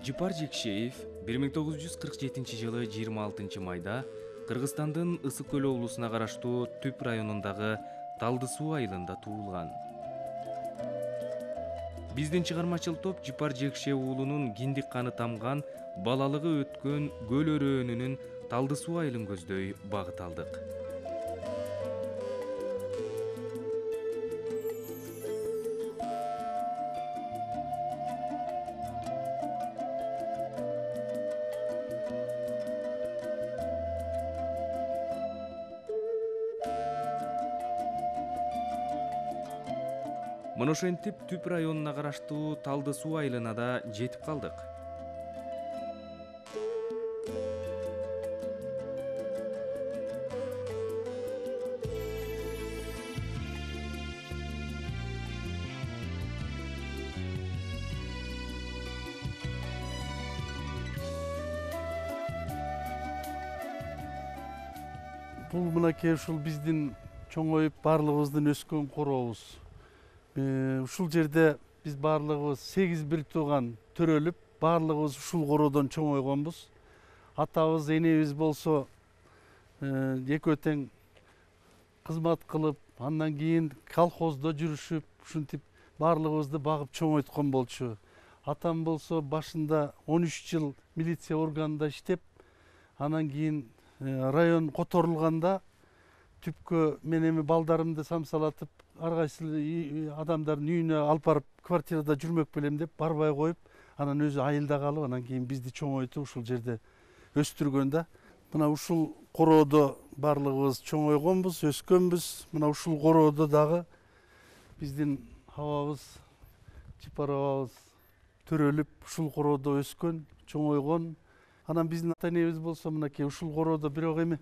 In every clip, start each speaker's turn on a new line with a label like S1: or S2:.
S1: Жыпар Жекшеев 1947 жылы 26 майда Кыргызстандын Ысык Көл облусуна караштуу Түп районундагы Талды Суу айылында туулган. Биздин чыгармачыл топ Жыпар Жекшеев уулунун киндик каны тамган, балалыгы өткөн көл өрөөнүнүн Талды Суу айылын көздөй багыт алдык. Мына ошентип Түп районуна караштуу Талды Суу айылына да жетип калдык.
S2: Бул мынакей ушул биздин чоңоюп барлыгыбыздын өскөн корообуз. Ушул жерде биз барлыгыбыз 8 бир тууган төрөлүп, барлыгыбыз ушул короодон чоңойгонбуз. Атабыз, энебиз болсо экөө тең кызмат кылып, андан кийин колхоздо жүрүшүп, ушинтип барлыгыбызды багып чоңойткон болчу. Атам болсо башында 13 жыл милиция органында иштеп, анан кийин район которулганда Түпкө мен эми балдарымды самсалатып, ар кайсы адамдардын үйүнө алып барып квартирада жүрмөк белем деп барбай коюп, анан өзү айылда калып, анан кийин бизди чоңойтуп ушул жерде өстүргөн да. Мына ушул короодо барлыгыбыз чоңойгонбуз, өскөнбүз. Мына ушул короодо дагы биздин абабыз, Жыпар абабыз төрөлүп, ушул короодо өскөн, чоңойгон. Анан биздин ата-энебиз болсо мынакей ушул короодо, бирок эми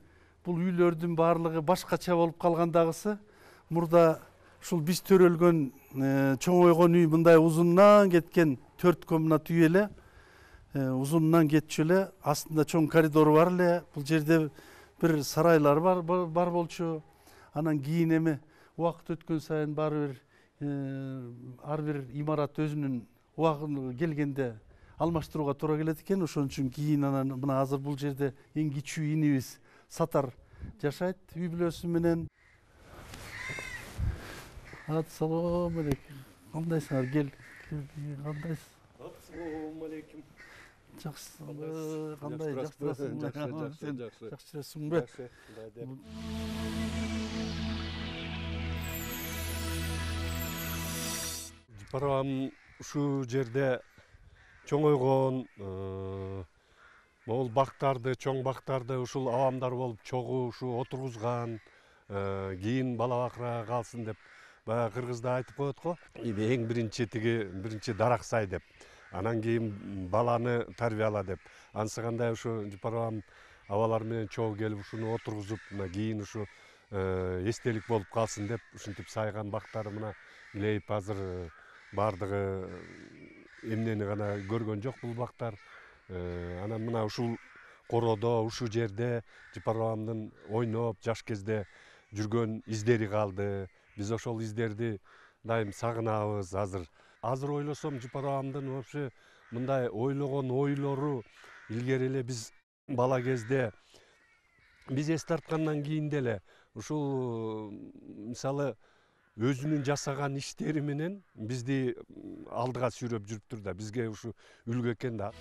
S2: бул үйлөрдүн баардыгы башкача болуп калгандагысы. Мурда ушул биз төрөлгөн, чоңойгон үй мындай узундан кеткен, төрткө мына түйө эле, узундан кетчү эле, астында чоң коридор бар эле. Бул жерде бир сарайлар бар болчу. Анан кийин эми убакыт өткөн сайын ар бир имарат өзүнүн убагы келгенде алмаштырууга туура келет экен. Ошон үчүн кийин анан мына азыр бул жерде эң кичүү инибиз Сатар жашайт үй бүлөсү менен. Ассалому алейкум. Кандайсыңар? Кел. Кандайсың?
S3: Ассалому алейкум.
S2: Жакшысыңбы? Кандай? Жакшырасыңбы?
S3: Жакшы.
S2: Жакшырасыңбы?
S3: Жыпар абам ушул жерде чоңойгон, могул бактарды, чоң бактарды ушул абамдар болуп чогуу ушу отургузган, кийин бала бакырага калсын деп баягы кыргызда айтып коет го. Эң биринчи дараксай деп. Анан кийин баланы тарбияла деп. Анысы кандай ушу Жыпар абам абалар менен чогуу келип ушуну отургузуп, мына кийин ушу эстелик болуп калсын деп ушинтип сайган бактары мына илейип азыр бардыгы эмнени гана көргөн жок бул бактар. Анан мына ушул короодо, ушул жерде Жыпар абамдын ойноп жаш кезде жүргөн издери калды. Биз ошол издерди дайым сагынабыз азыр. Азыр ойлосом Жыпар абамдын вообще мындай ойлогон ойлору илгери эле биз бала кезде биз эс тарткандан кийин деле ушул мисалы өзүнүн жасаган иштери менен бизди алдыга сүйрөп жүрүптүр да, бизге ушу үлгү экен да.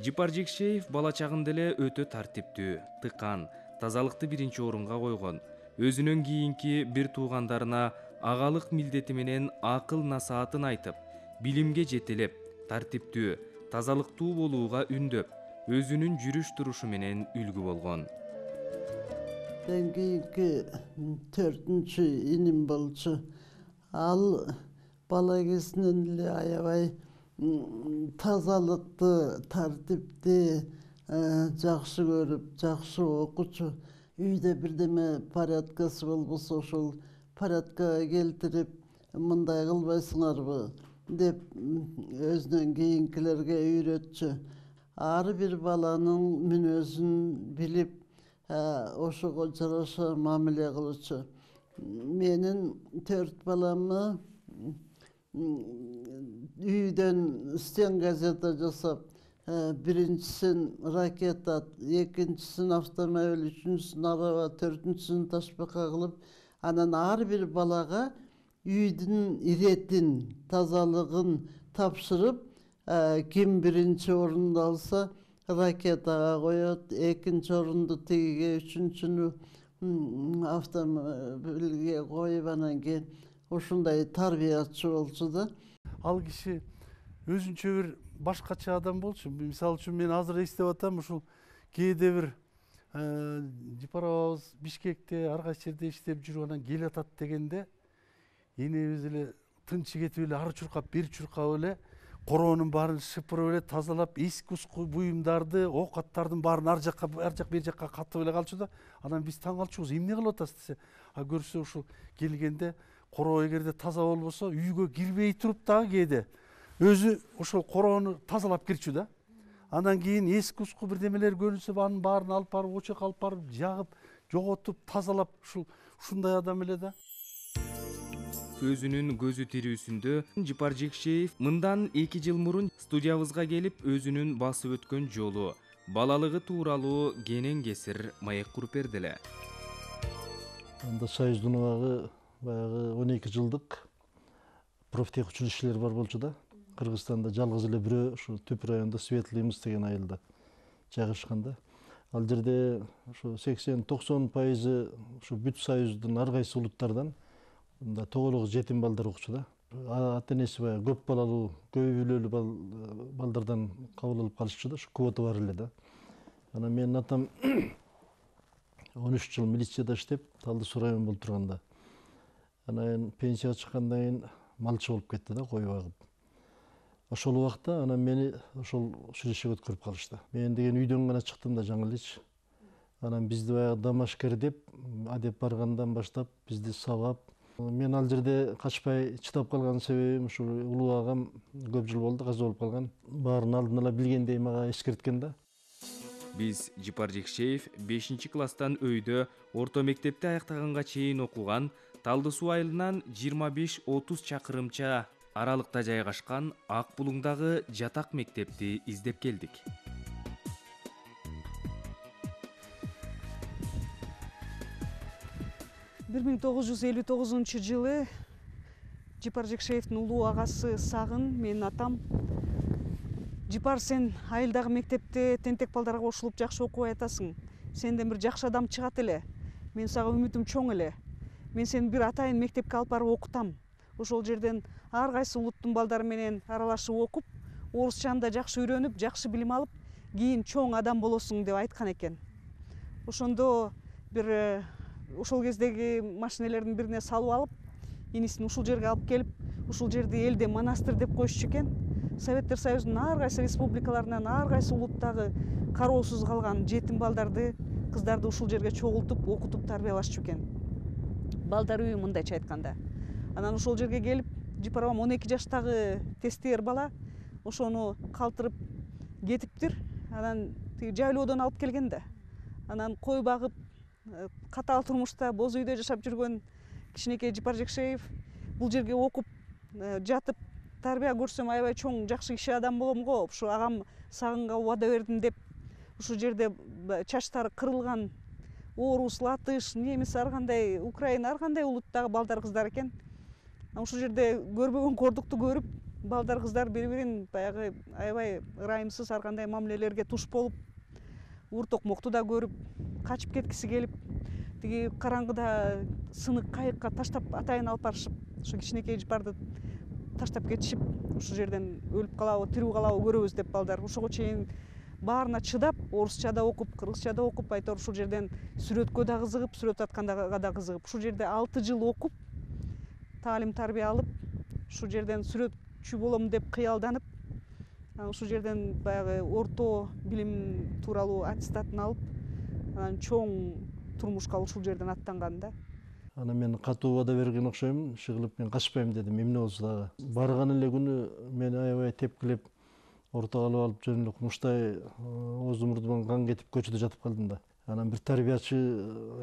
S1: Жыпар Жекшеев бала чагында эле өтө тартиптүү, тыкан, тазалыкты биринчи орунга койгон. Өзүнөн кийинки бир туугандарына агалык милдети менен акыл насаатын айтып, билимге жетелеп, тартиптүү, тазалыктуу болууга үндөп, өзүнүн жүрүш турушу менен үлгү болгон.
S4: Кийинки 4-чү иним болчу. Ал бала кезинен эле аябай тазалыкты, тартипти жакшы көрүп, жакшы окучу. Үйдө бирдеме порядкасы болбосо ошол порядкага келтирип, мындай кылбайсыңарбы деп өзүнөн кийинкилерге үйрөтчү. Ар бир баланын мүнөзүн билип, ошого жараша мамиле кылчу. Менин 4 баламы үйдөн стен газета жасап Birincisi raketa, ikincisini avtomobil, üçüncüsünü araba, dördüncüsünü taşbaka kılıp, anan her bir balaga üydün iretin, tazalığın tapşırıp, kim birinci orunda alsa raketaga koyat, ikinci orunda tige, üçüncünü avtomobilge koyup anan keyin ошондой тарбиятчы болчу да.
S2: Ал киши өзүнчө бир башкача адам болчу. Мисалы үчүн мен азыр эстеп атам, ушул кээде бир Жипаровабыз Бишкекте ар кайсы жерде иштеп жүрүп анан келатат дегенде энебиз эле тынчы кетип эле ары чуркап бери чуркап эле короонун баарын шыпырып эле тазалап, эски уску буюмдарды, оокаттардын баарын ар жакка бери жакка катып эле калчу да. Анан биз таң калчубуз, эмне кылып атасыз десе, көрсө ушул келгенде короо эгерде таза болбосо үйгө кирбей туруп дагы кээде өзү ошол короону тазалап кирчү да. Андан кийин эски уску бирдемелер көрүнсө анын баарын алып барып, очок алып барып, жагып, жоготуп, тазалап ушундай адам эле да.
S1: Өзүнүн көзү тирүүсүндө Жипар Жекшеев мындан 2 жыл мурун студиябызга келип өзүнүн басып өткөн жолу, балалыгы тууралуу кенен кесир маек куруп берди эле.
S5: Анда Союздун убагы баягы 12 жылдык профтех училищелер бар болчу да. Кыргызстанда жалгыз эле бирөө ушу Түп районунда Светлый-Мыс деген айылда жайгашкан да. Ал жерде ушу 80-90% ушу бүт Союздун ар кайсы улуттардан мында тоголук жетим балдар окучу да. Ата энеси баягы көп балалуу, көп үйлүүлүү балдардан кабыл алып калышчу да, ушу квота бар эле да. Анан менин атам 13 жыл милицияда иштеп, Талды Суу району болуп турганда. Анан пенсияга чыккандан кийин малчы болуп кетти да, кой багып. Ошол убакта анан мени ошол училищеге өткөрүп калышты. Мен деген үйдөн гана чыктым да жаңы элечи. Анан бизди баягы Дамашкер деп адеп баргандан баштап бизди сабап, мен ал жерде качпай чыдап калган себебим ушул улуу агам көп жыл болду каза болуп калган. Баарын алдын ала билгендей мага эскерткен да.
S1: Биз Жипар Жекшеев 5-класстан өйдө орто мектепти аяктаганга чейин окуган, Талды Суу айылынан 25-30 чакырымча аралыкта жайгашкан Ак Булуңдагы жатак мектепти издеп келдик.
S6: Бир 1959 жылы Жипар Жекшеевдин улуу агасы Сагын, менин атам, Жипар, сен айылдагы мектепте тентек балдарга кошулуп жакшы окубай атасың. Сенден бир жакшы адам чыгат эле. Мен сага үмүтүм чоң эле. Мен сени бир атайын мектепке алып барып окутам. Ошол жерден ар кайсы улуттун балдары менен аралашып окуп, орусчаны да жакшы үйрөнүп, жакшы билим алып, кийин чоң адам болосуң деп айткан экен. Ошондо бир ошол кездеги машинелердин бирине салып алып, инисин ушул жерге алып келип, ушул жерди элде монастырь деп коюшчу экен. Советтер Союзунун ар кайсы республикаларынан, ар кайсы улуттагы кароосуз калган жетим балдарды, кыздарды ушул жерге чогултуп, окутуп тарбиялашчу экен. Балдар үйү мындайча айтканда. Анан ошол жерге келип, Жипар апам 12 жаштагы тестер бала, ошону калтырып кетиптир. Анан жайлоодон алып келген да. Анан кой багып, катаал турмушта боз үйдө жашап жүргөн кичинекей Жипар Жекшеев бул жерге окуп, жатып, тарбия көрсөм аябай чоң жакшы киши адам болом го. Ушу агам Сагынга убада бердим деп, ушул жерде чачтары кырылган орус, латыш, немис, ар кандай, Украина, ар кандай улуттагы балдар, кыздар экен. Ушул жерде көрбөгөн кордукту көрүп, балдар, кыздар бири-бирин баягы аябай ырайымсыз ар кандай мамилелерге туш болуп, ууртокмокту да көрүп, качып кеткиси келип, тиги караңгыда сынык кайыкка таштап атайын алып барышып, ушу кичинекей Жипарды таштап кетишип, ушул жерден өлүп калабы, тирүү калабы көрөбүз деп балдар ошого чейин баарына чыдап, орусча да окуп, кыргызча да окуп, айтор ушул жерден сүрөткө да кызыгып, сүрөт атканга да кызыгып, ушул жерде 6 жыл окуп, таалим тарбия алып, ушул жерден сүрөтчү болом деп кыялданып, ушул жерден баягы орто билим тууралуу аттестатын алып, анан чоң турмушка ушул жерден аттанган да.
S5: Анан мен катуу убада берген окшойм, иши мен качпайм дедим, эмне болсо дагы. Барган эле күнү мени аябай тепкилеп, ортого алып алып жөн эле кумуштай ооздун мурдуман кан кетип көчөдө жатып калдым да. Анан бир тарбиячы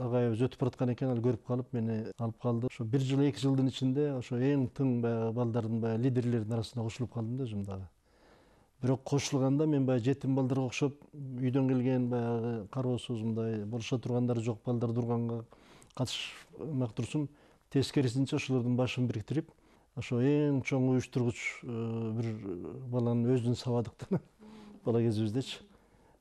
S5: агайыбыз өтүп бараткан экен, ал көрүп калып мени алып калды. Ошо 1 жыл 2 жылдын ичинде ошо эң тың баягы балдардын баягы лидерлердин арасына кошулуп калдым да өзүм дагы. Бирок кошулганда мен баягы жетим балдарга окшоп үйдөн келген баягы кароосузундай болуша тургандары жок балдар турганга катышмак турсун, тескерисинче ошолордун башын бириктирип, ошо эң чоң уюштургуч бир баланын өзүн сабадык да бала кезибиздечи.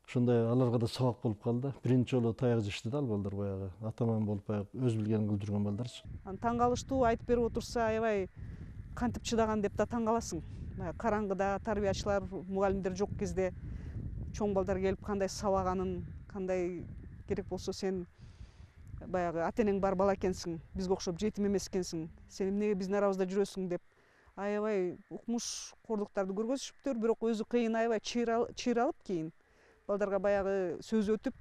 S5: Ошондой аларга да сабак болуп калды. Биринчи жолу таяк жешти да ал балдар баягы атаман болуп баягы өз билгенин кылып жүргөн балдарчы.
S6: Таң калыштуу айтып берип отурса, аябай кантип чыдаган деп да таң каласың. Караңгыда тарбиячылар, мугалимдер жок кезде чоң балдар келип кандай сабаганын, кандай керек болсо сен баягы ата энең бар бала экенсиң, бизге окшоп жетим эмес экенсиң, сен эмнеге биздин арабызда жүрөсүң деп аябай укмуш корлуктарды көргөзүшүптүр. Бирок өзү кыйын аябай чыйралып кийин балдарга баягы сөз өтүп,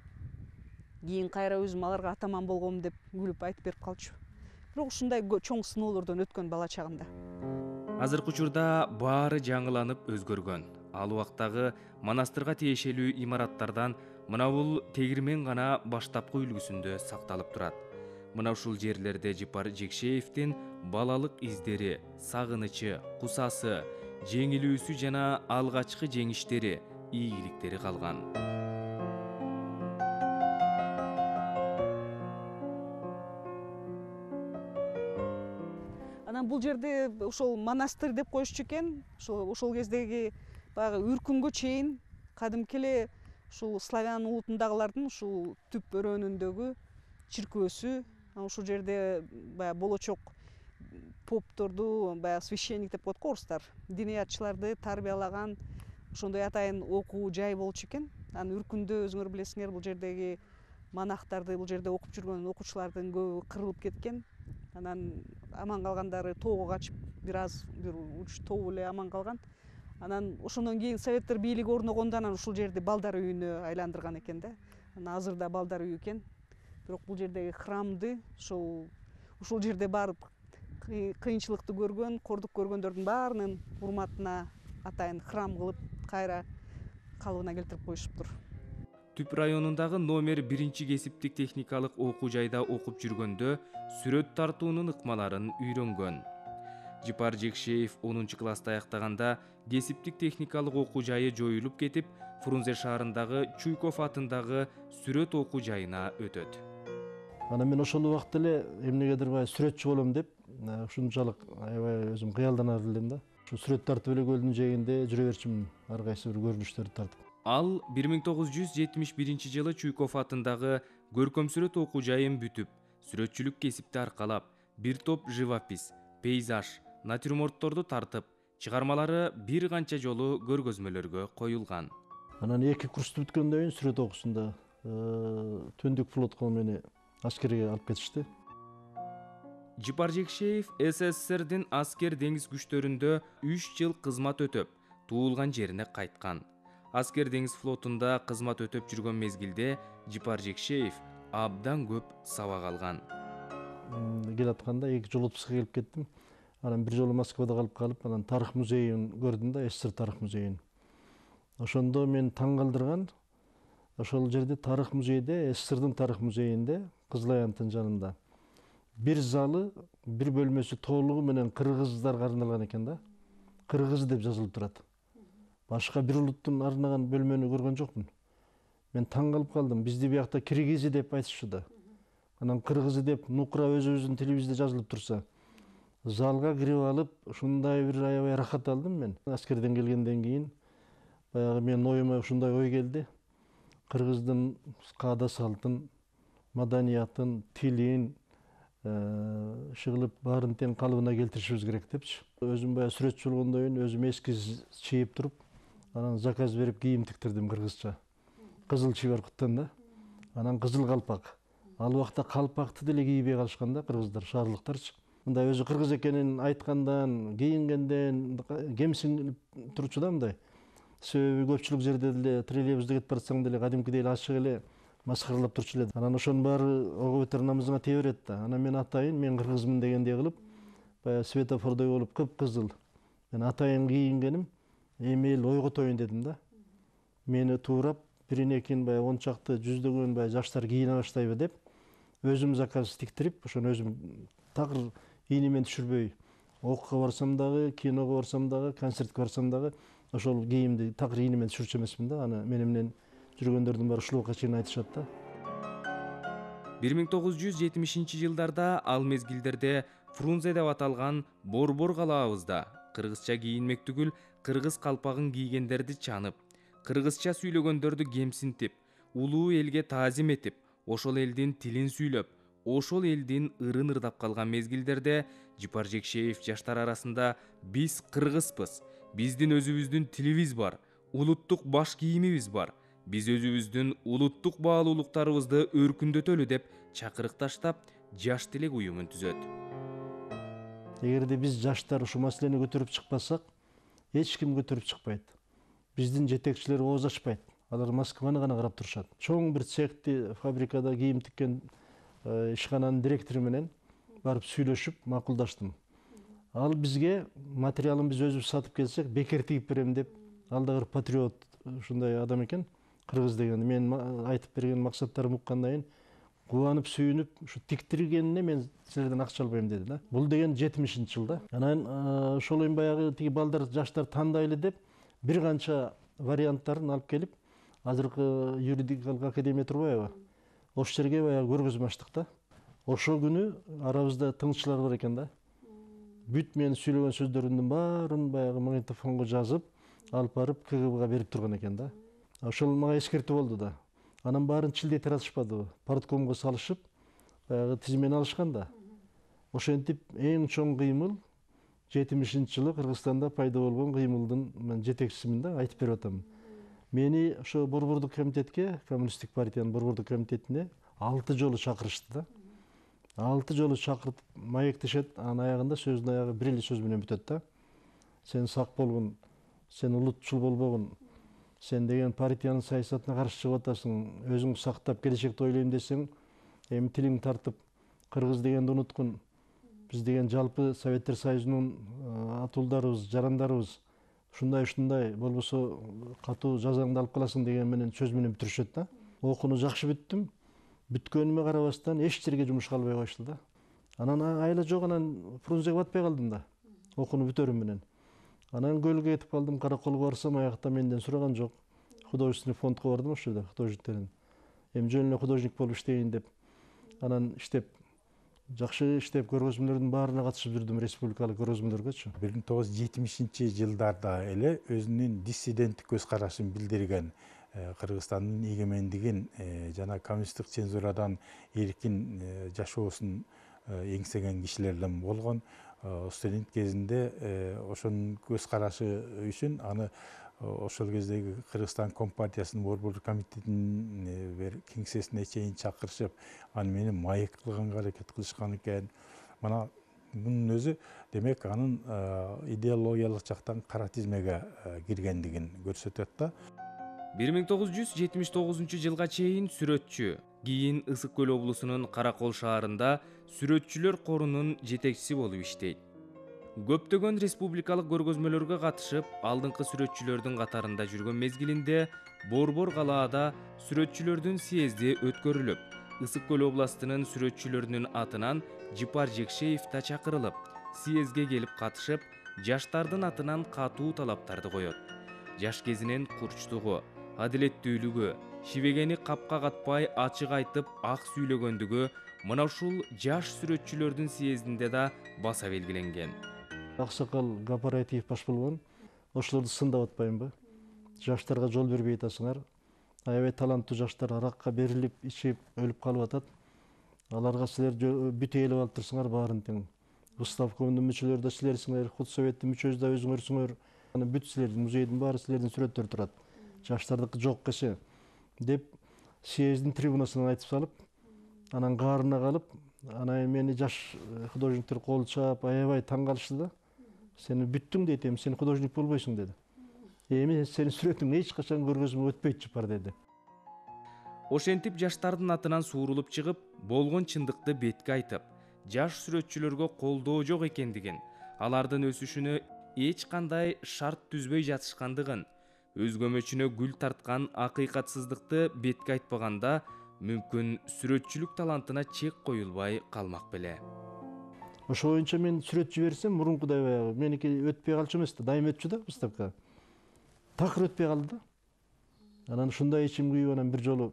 S6: кийин кайра өзүм аларга атаман болгом деп күлүп айтып берип калчу. Бирок ушундай чоң сыноолордон өткөн бала чагында.
S1: Азыркы учурда баары жаңыланып өзгөргөн. Ал убактагы монастырга тиешелүү имараттардан мына бул тегирмен гана баштапкы үлгүсүндө сакталып турат. Мына ушул жерлерде Жипар Жекшеевдин балалык издери, сагынычы, кусасы, жеңилүүсү жана алгачкы жеңиштери, ийгиликтери калган.
S6: Анан бул жерде ошол монастырь деп коюшчу экен. Ошол кездеги баягы үркүнгө чейин кадимки эле ушул славян улутундагылардын ушул түп өрөөнүндөгү чиркөөсү. Ушул жерде баягы болочок попторду, баягы священник деп коет го орустар, диниятчыларды тарбиялаган ошондой атайын окуу жай болчу экен. Анан үркүндө өзүңөр билесиңер, бул жердеги монахтарды, бул жерде окуп жүргөн окуучулардын көбү кырылып кеткен. Анан аман калгандары тоого качып, бир 3 тоо эле аман калган. Анан ошондон кийин советтер бийлиги орногондо анан ушул жерди балдар үйүнө айландырган экен да. Анан азыр да балдар үйү экен. Бирок бул жердеги храмды ушул жерде барып кыйынчылыкты көргөн, кордук көргөндөрдүн баарынын урматына атайын храм кылып кайра калыбына келтирип коюшуптур.
S1: Түп районундагы номер 1 кесиптик техникалык окуу жайда окуп жүргөндө сүрөт тартуунун ыкмаларын үйрөнгөн. Жипар Жекшеев 10 класста аяктаганда кесиптик техникалык окуу жайы жоюлуп кетип, Фрунзе шаарындагы Чуйков атындагы сүрөт окуу жайына өтөт.
S5: Анан мен ошол убакта эле эмнегедир баягы сүрөтчү болом деп ушунчалык аябай өзүм кыялданар элем да. Ушу сүрөт тартып эле көлдүн жээгинде жүрө берчүмүн, ар кайсы бир көрүнүштөрдү тартып.
S1: Ал 1971 жылы Чуйков атындагы көркөм сүрөт окуу жайын бүтүп, сүрөтчүлүк кесипти аркалап, бир топ живопись, пейзаж, натюрмортторду тартып, чыгармалары бир канча жолу көргөзмөлөргө коюлган.
S5: Анан 2 курсту бүткөндөн кийин сүрөт окуусунда Түндүк флотко мени аскерге алып кетишти.
S1: Жипар Жекшеев СССРдин аскер деңиз күчтөрүндө 3 жыл кызмат өтөп, туулган жерине кайткан. Аскер деңиз флотунда кызмат өтөп жүргөн мезгилде Жипар Жекшеев абдан көп сабак алган.
S5: Келатканда 2 жыл отпускка келип кеттим. Анан бир жолу Москвада калып, анан тарых музейин көрдүм да, СССР тарых музейин. Ошондо мен таң калтырган, ошол жерде тарых музейде, СССРдин тарых музейинде, Кызылаянттын жанында бир залы, бир бөлмөсү толугу менен кыргыздарга арналган экен да. Кыргыз деп жазылып турат. Башка бир улуттун арнаган бөлмөнү көргөн жокмун. Мен таң калып калдым. Бизди биякта киргизи деп айтышчу да. Анан кыргызы деп нукура өзүбүздүн тилибизде жазылып турса, залга кирип алып, ушундай бир аябай рахат алдым мен. Аскерден келгенден кийин баягы менин оюма ушундай ой келди. Кыргыздын каада салтын, маданиятын, тилин шыгылып баарын тең калыбына келтиришибиз керек депчи. Өзүм баягы сүрөтчү болгондон кийин өзүм эскиз чийип туруп, анан заказ берип кийим тиктирдим кыргызча. Кызыл чибаркуттан да. Анан кызыл калпак. Ал убакта калпакты деле кийбей калышкан да кыргыздар, шаарлыктарчы. Мындай өзү кыргыз экенин айткандан, кийингенден кемсинип турчу да мындай. Себеби көпчүлүк жерде деле троллейбусда кетип барсаң деле кадимкидей эле ачык эле маскаралап турчу эле. Анан ошонун баары ого бетер намызыңа тие берет да. Анан мен атайын, мен кыргызмын дегендей кылып, баягы светофордой болуп кыпкызыл. Мен атайын кийингеним, эми эл ойготоюн дедим да. Мени туурап, бирин экин баягы 10 чакты, жүздөгөн баягы жаштар кийине баштайбы деп, өзүм заказ тиктирип, ошону өзүм такыр ийнимен түшүрбөй, окууга барсам дагы, киного барсам дагы, концертке барсам дагы ошол кийимди такыр ийини менен түшүрчү эмесмин да. Аны мени менен жүргөндөрдүн баары ушул убакка чейин айтышат да.
S1: 1970 жылдарда ал мезгилдерде Фрунзе деп аталган борбор калаабызда кыргызча кийинмек түгүл кыргыз калпагын кийгендерди чанып, кыргызча сүйлөгөндөрдү кемсинтип, улуу элге таазим этип, ошол элдин тилин сүйлөп, ошол элдин ырын ырдап калган мезгилдерде Жипар Жекшеев жаштар арасында биз кыргызбыз, биздин өзүбүздүн тилибиз бар, улуттук баш кийимибиз бар, биз өзүбүздүн улуттук баалуулуктарыбызды өркүндөтөлү деп чакырык таштап, жаш тилек уюмун түзөт.
S5: Эгерде биз жаштар ушул маселени көтөрүп чыкпасак, эч ким көтөрүп чыкпайт. Биздин жетекчилер ооз ачпайт. Алар Москваны гана карап турушат. Чоң бир цехти, фабрикада кийим тиккен ишкананын директору менен барып сүйлөшүп макулдаштым. Ал бизге материалын биз өзүбүз сатып келсек, бекер тигип берем деп, ал да бир патриот ушундай адам экен. Кыргыз деген мен айтып берген максаттарымды уккандан кийин кубанып сүйүнүп, ушу тиктиргенине мен силерден акча албайм деди да. Бул деген 70-жылда. Анан ошол эми баягы тиги балдар, жаштар тандайлы деп бир канча варианттарын алып келип, азыркы юридикалык академия турбайбы? Ошол жерге баягы көргөзмө ачтык да. Ошол күнү арабызда тыңчылар бар экен да. Бүт менин сүйлөгөн сөздөрүмдүн баарын баягы магнитофонго жазып, алып барып КГБга берип турган экен да. Ошол мага эскертүү болду да. Анан баарын чилдей таратышпадыбы? Парткомго салышып, баягы тизмени алышкан да. Ошентип эң чоң кыймыл 70-жылы Кыргызстанда пайда болгон кыймылдын мен жетекчисимин да, айтып берип атам. Мени ошо борбордук комитетке, коммунисттик партиянын борбордук комитетине 6 жолу чакырышты да. 6 жолу чакыртып маектешет, анын аягында сөздүн аягы бир эле сөз менен бүтөт да. Сен сак болгун, сен улутчул болбогун, сен деген партиянын саясатына каршы чыгып атасың, өзүң сактап келечекти ойлойм десең, эми тилиңди тартып кыргыз дегенди унуткун. Биз деген жалпы Советтер Союзунун атуулдарыбыз, жарандарыбыз, ушундай болбосо катуу жазаңды алып каласың деген менен сөз менен бүтүрүшөт да. Окууну жакшы бүттүм. Бүткөнүмө карабастан эч жерге жумушка албай коюшту да. Анан айла жок, анан Фрунзеге батпай калдым да. Окууну бүтөрүм менен. Анан көлгө кетип калдым, Караколго барсам, аякта менден сураган жок. Художественный фондко бардым ошол жерде, художниктердин. Эми жөн эле художник болуп иштейин деп. Анан иштеп, жакшы иштеп, көргөзмөлөрдүн баарына катышып жүрдүм, республикалык көргөзмөлөргөчү.
S7: 1970-жылдарда эле өзүнүн диссиденттик көз карашын билдирген, Кыргызстандын эгемендигин жана коммунисттик цензурадан эркин жашоосун эңсеген кишилерден болгон. Студент кезинде ошонун көз карашы үчүн аны ошол кездеги Кыргызстан Компартиясынын борбордук комитетинин кеңсесине чейин чакырышып, аны мени маек кылганга аракет кылышкан экен. Мына мунун өзү демек анын идеологиялык жактан кара тизмеге киргендигин көрсөтөт да.
S1: 1979 жылга чейин сүрөтчү, кийин Ысык Көл облусунун Каракол шаарында сүрөтчүлөр корунун жетекчиси болуп иштейт. Көптөгөн республикалык көргөзмөлөргө катышып, алдыңкы сүрөтчүлөрдүн катарында жүргөн мезгилинде Борбор калаада сүрөтчүлөрдүн съезди өткөрүлүп, Ысык Көл областынын сүрөтчүлөрүнүн атынан Жипар Жекшеев да чакырылып, съездге келип катышып, жаштардын атынан катуу талаптарды коет. Жаш кезинен курчтугу, адилеттүүлүгү, шибегени капка катпай ачык айтып ак сүйлөгөндүгү мына ушул жаш сүрөтчүлөрдүн съездинде да баса белгиленген.
S5: Аксакал Гапаратиев баш болгон, ошолорду сындап атпаймынбы? Жаштарга жол бербей атасыңар. Аябай таланттуу жаштар аракка берилип, ичип, өлүп калып атат. Аларга силер бүтө ээлеп алып турсуңар баарын тең. Выставкомдун мүчөлөрү да силерсиңер, худсоветтин мүчөсү да өзүңөрсүңөр. Аны бүт силердин музейдин баары силердин сүрөттөрү турат. Жаштардыкы жок кеше деп съездин трибунасынан айтып салып, анан каарына калып, анан мени жаш художниктер кол чаап, аябай таң калышты да. Сени бүттүң дейт, эми сен художник болбойсуң деди. Эми сенин сүрөтүң эч качан көргөзмөгө өтпөйт Жипар деди.
S1: Ошентип жаштардын атынан суурулуп чыгып, болгон чындыкты бетке айтып, жаш сүрөтчүлөргө колдоо жок экендигин, алардын өсүшүнө эч кандай шарт түзбөй жатышкандыгын, өзгөмөчүнө гүл тарткан акыйкатсыздыкты бетке айтпаганда, мүмкүн сүрөтчүлүк талантына чек коюлбай калмак беле.
S5: Ошо боюнча мен сүрөт жиберсем, мурункудай баягы меники өтпөй калчу эмес да, дайым өтчү да выставка. такыр өтпей калды да. Анан ушундай ичим күйүп анан бир жолу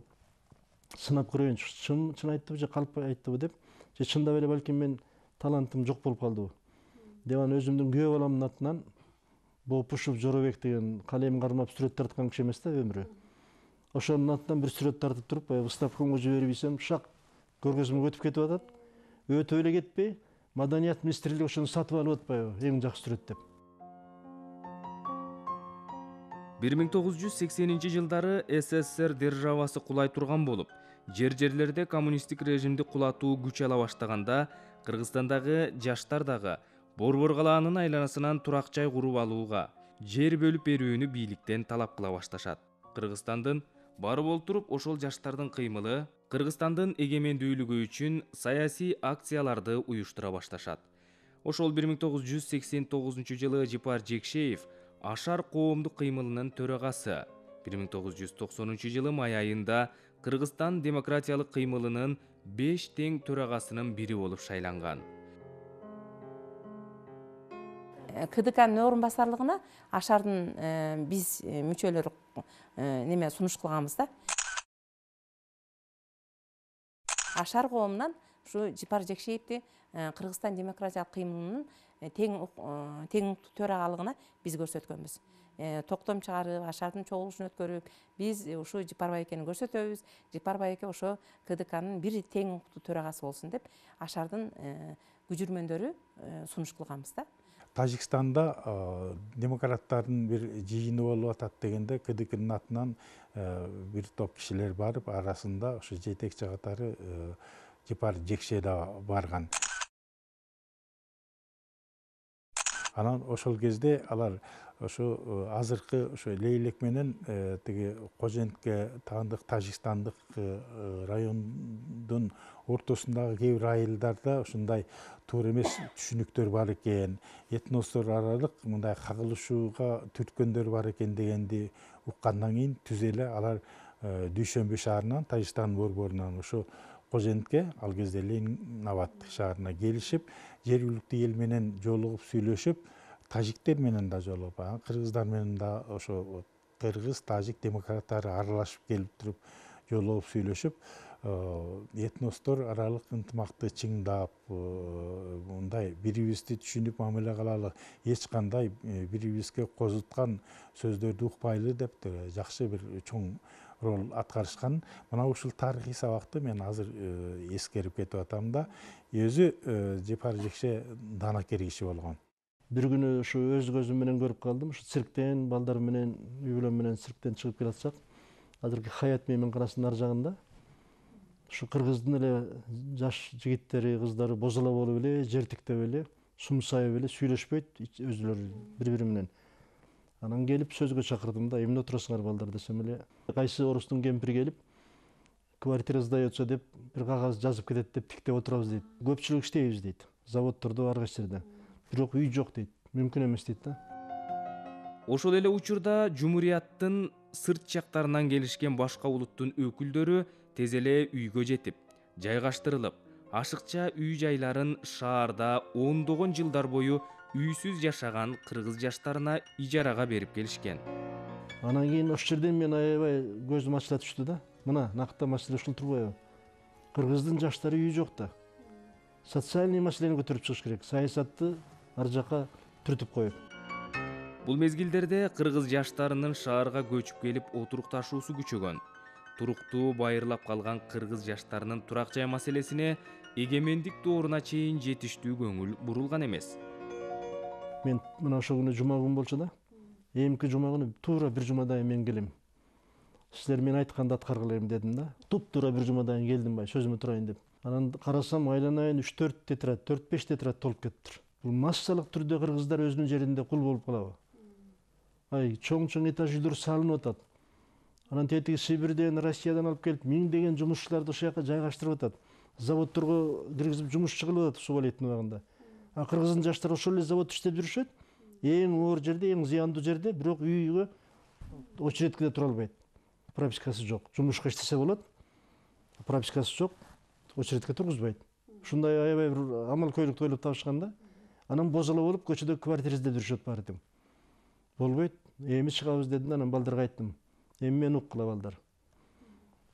S5: сынап көрөйүнчү, чын айттыбы же калп айттыбы деп, же чындап эле балким мен талантым жок болуп калдыбы деп анан өзүмдүн күйөө баламдын атынан Бопушев Жоробек деген калем кармап сүрөт тарткан киши эмес да өмүрү. Ошонун атынан бир сүрөт тартып туруп, баягы выставкага жиберип ийсем, шак көргөзмөгө өтүп кетип атат. Өтүп эле кетпей, Маданият министрлиги ошону сатып алып атпайбы, эң жакшы сүрөт деп.
S1: 1980 жылдары СССР державасы кулай турган болуп, жерлерде коммунисттик режимди кулатуу күч ала баштаганда, Кыргызстандагы жаштар дагы Борбор калаанын айланасынан турак жай куруп алууга, жер бөлүп берүүнү бийликтен талап кыла башташат. Кыргызстандын барып олтуруп ошол жаштардын кыймылы Кыргызстандын эгемендүүлүгү үчүн саясий акцияларды уюштура башташат. Ошол 1989 жылы Жипар Жекшеев Ашар коомдук кыймылынын төрагасы, 1990 жылы май айында Кыргызстан демократиялык кыймылынын 5 тең төрагасынын бири болуп шайланган.
S8: КДКнын орун басарлыгына Ашардын биз мүчөлөрү неме сунуш кылганбыз да. Ашар коомунан ушу Жипар Жекшеевди Кыргызстан демократиялык кыймылынын тең төрагалыгына биз көрсөткөнбүз. Токтом чыгарып, Ашардын чогулушун өткөрүп, биз ушу Жипар байекени көрсөтөбүз. Жипар байеке ошо КДКнын бир тең төрагасы болсун деп Ашардын күжүрмөндөрү сунуш кылганбыз да.
S7: Тажикстанда демократтардын бир жыйыны болуп атат дегенде КДКнын атынан бир топ кишилер барып, арасында ошо жетекчи катары Жипар Жекше да барган. Анан ошол кезде алар ошо азыркы ошо Лейлек менен тиги Кожентке таандык Тажикстандык райондун ортосундагы кээ бир айылдарда ушундай туура эмес түшүнүктөр бар экен, этностор аралык мындай кагылышууга түрткөндөр бар экен дегенди уккандан кийин түз эле алар Дүйшөмбү шаарынан, Тажикстан борборунан ошо Кожентке, ал кезде Ленинабад шаарына келишип, жергиликтүү эл менен жолугуп сүйлөшүп, тажиктер менен да жолугуп, кыргыздар менен да ошо кыргыз, тажик демократтары аралашып келип туруп жолугуп сүйлөшүп, этностор аралык ынтымакты чыңдап, мындай бири-бирибизди түшүнүп мамиле кылалы, эч кандай бири-бирибизге козуткан сөздөрдү укпайлы деп жакшы бир чоң рол аткарышкан. Мына ушул тарыхый сабакты мен азыр эскерип кетип атам да, өзү Жипар Жекше данакер киши болгон.
S5: Бир күнү ушу өз көзүм менен көрүп калдым. Ушу цирктен балдар менен, үй бүлөм менен цирктен чыгып келатсак, азыркы Хаят Мейман каласынын ар жагында ушу кыргыздын эле жаш жигиттери, кыздары бозола болуп эле, жертиктеп эле, сумсайып эле сүйлөшпөйт өзүлөрү бири-бири менен. Анан келип сөзгө чакырдым да, эмне отурасыңар балдар десем эле, кайсы орустун кемпири келип, квартира сдается деп, бир кагаз жазып кетет деп тиктеп отурабыз дейт. Көпчүлүк иштейбиз дейт. Заводдордо ар кайсы жерде. Бирок үй жок дейт. Мүмкүн эмес дейт да.
S1: Ошол эле учурда Жумурияттын сырт жактарынан келишкен башка улуттун өкүлдөрү тез эле үйгө жетип, жайгаштырылып, ашыкча үй жайларын шаарда ондогон жылдар бою үйсүз жашаган кыргыз жаштарына ижарага берип келишкен.
S5: Анан кийин ошол жерден мен аябай көзүм ачыла түштү да. Мына накта маселе ушул турбайбы? Кыргыздын жаштары үй жок да. Социальный маселени көтөрүп чыгыш керек. Саясатты ар жака түртүп коюп.
S1: Бул мезгилдерде кыргыз жаштарынын шаарга көчүп келип отурукташуусу күчөгөн. Туруктуу байырлап калган кыргыз жаштарынын турак жай маселесине эгемендик дооруна чейин жетиштүү көңүл бурулган эмес.
S5: Мен мына ошол күнү жума күн болчу да. Эмки жума күнү туура бир жумадан мен келем. Силер мен айтканды аткаргыла элем дедим да. Туп-туура бир жумадан келдим бай, сөзүмө турайын деп. Анан карасам айланайын 3-4 тетрадь, 4-5 тетрадь толуп кетиптир. Бул массалык түрдө кыргыздар өзүнүн жеринде кул болуп калабы? Чоң-чоң этаж үйлөр салынып атат. Анан тетиги Сибирден, Россиядан алып келип, миңдеген жумушчуларды ошол жака жайгаштырып атат. Заводдорго киргизип жумушчу кылып атат Субалеттин убагында. Кыргыздын жаштары ошол эле завод иштеп жүрүшөт. Эң оор жерде, эң зыяндуу жерде, бирок үйгө очередкеде тура албайт. Пропискасы жок. Жумушка иштесе болот. Пропискасы жок. Очередке тургузбайт. Ушундай аябай бир амал көйлүктү ойлоп табышкан да. Анан бозола болуп көчөдө квартира издеп жүрүшөт баары тең. болбойт, эми чыгабыз дедим, анан балдарга айттым. Эми мен уккула балдар.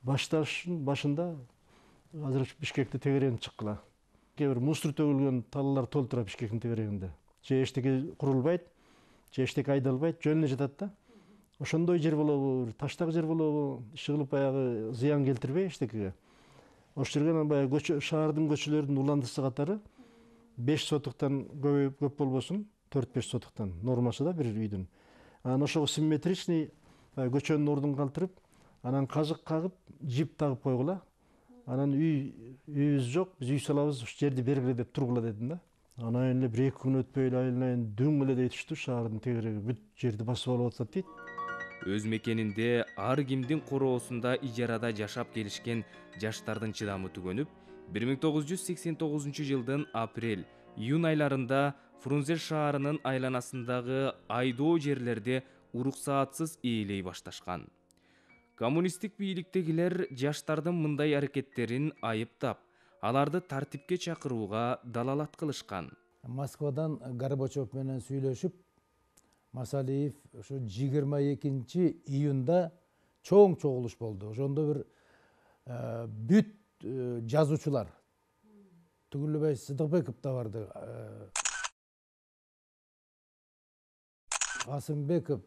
S5: Башында азыр Бишкекте тегеренип чыккыла. Кээ бир мусор төгүлгөн талалар толтура Бишкектин тегерегинде. Же эчтеке курулбайт, же эчтеке айдалбайт, жөн эле жатат да. Ошондой жер болобу, таштак жер болобу, иши кылып баягы зыян келтирбей эчтекеге. Ошол жерге анан баягы шаардын көчөлөрүнүн уландысы катары 5 сотуктан көп болбосун, 4-5 сотуктан нормасы да бир үйдүн. Анан ошого симметричный көчөнүн ордун калтырып, анан казык кагып, жип тагып койгула. Анан үйүбүз жок, биз үй салабыз, ушу жерди бергиле деп тургула дедим да. Анан эле 1-2 күн өтпөй эле айылайын дүң эле дей түштү, шаардын тегереги бүт жерди басып алып атат дейт.
S1: Өз мекенинде ар кимдин короосунда ижарада жашап келишкен жаштардын чыдамы түгөнүп, 1989 жылдын апрель-июнь айларында Фрунзе шаарынын айланасындагы айдоо жерлерде уруксаатсыз ээлей башташкан. Коммунисттик бийликтегилер жаштардын мындай аракеттерин айыптап, аларды тартипке чакырууга далалат кылышкан.
S9: Москвадан Горбачев менен сүйлөшүп, Масалиев ошо 22 июнда чоң чогулуш болду. Ошондо бир бүт жазуучулар, Түгүлбай Сыдыкбеков да барды, Касымбеков,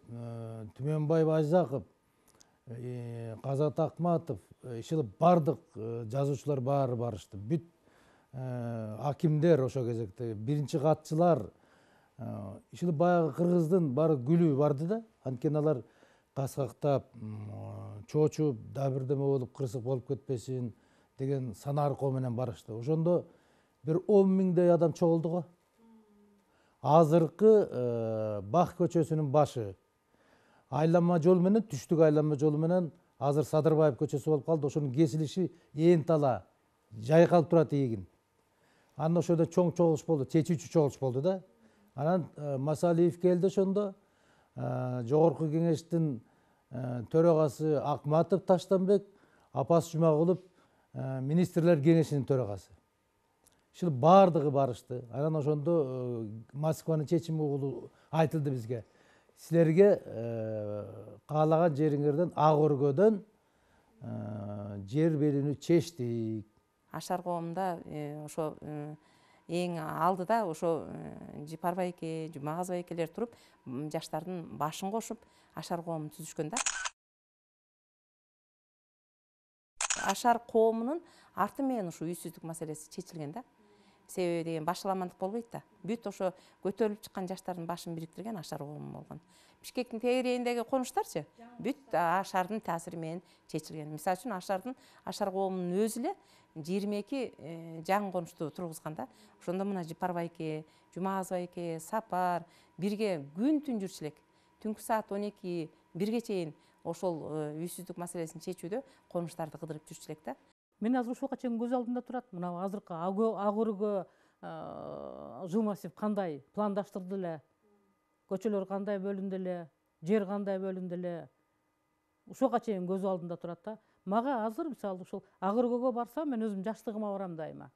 S9: Түменбаев Айзаков, Казат Акматов, бардык жазуучулар баары барышты. Бүт акимдер ошо кезекте, биринчи катчылар, баягы кыргыздын баары күлүү барды да. Анткени алар каскактап, чоочуп, дагы бирдеме болуп, кырсык болуп кетпесин деген санаркоо менен барышты. Ошондо бир 10 миңдей адам чогулду го. Азыркы Бак көчөсүнүн башы айланма жол менен, түштүк айланма жолу менен азыр Садырбаев көчөсү болуп калды. Ошонун кесилиши ээн тала жайкалып турат ийгин. Анан ошодо чоң чогулуш болду, чечүүчү чогулуш болду да. Анан Масалиев келди ошондо. Жогорку кеңештин төрагасы Акматов Таштанбек, Апас Жумагулов министрлер кеңешинин төрагасы. Бардыгы барышты. Анан ошондо Москванын чечими айтылды бизге. Силерге каалаган жериңерден ак өргөдөн жер берүүнү чечтик.
S8: Ашар коомунда ошо эң алдыда ошо Жипар байке, Жумагаз байкелер туруп, жаштардын башын кошуп, Ашар коомун түзүшкөн да. Ашар коомунун арты менен ушу үйсүздүк маселеси чечилген да. Себеби деген башаламандык болбойт да. Бүт ошо көтөрүлүп чыккан жаштардын башын бириктирген Ашар коому болгон. Бишкектин тегерегиндеги конуштарчы бүт Ашардын таасири менен чечилген. Мисалы үчүн Ашар коомунун өзү эле 22 жаңы конушту тургузган да. Ошондо мына Жипар байке, Жумагаз байке, Сапар бирге күн түн жүрчү элек. Түнкү саат 12 бирге чейин ошол үйсүздүк маселесин чечүүдө конуштарды кыдырып жүрчү элек да.
S10: Мен азыр ушуга чейин көз алдымда турат. Мына азыркы ак өргө жилмассив кандай пландаштырды эле, көчөлөр кандай бөлүндү эле, жер кандай бөлүндү эле. Ушуга чейин көз алдымда турат да. Мага азыр мисалы ушул ак өргөгө барсам, мен өзүм жаштыгыма барам дайыма.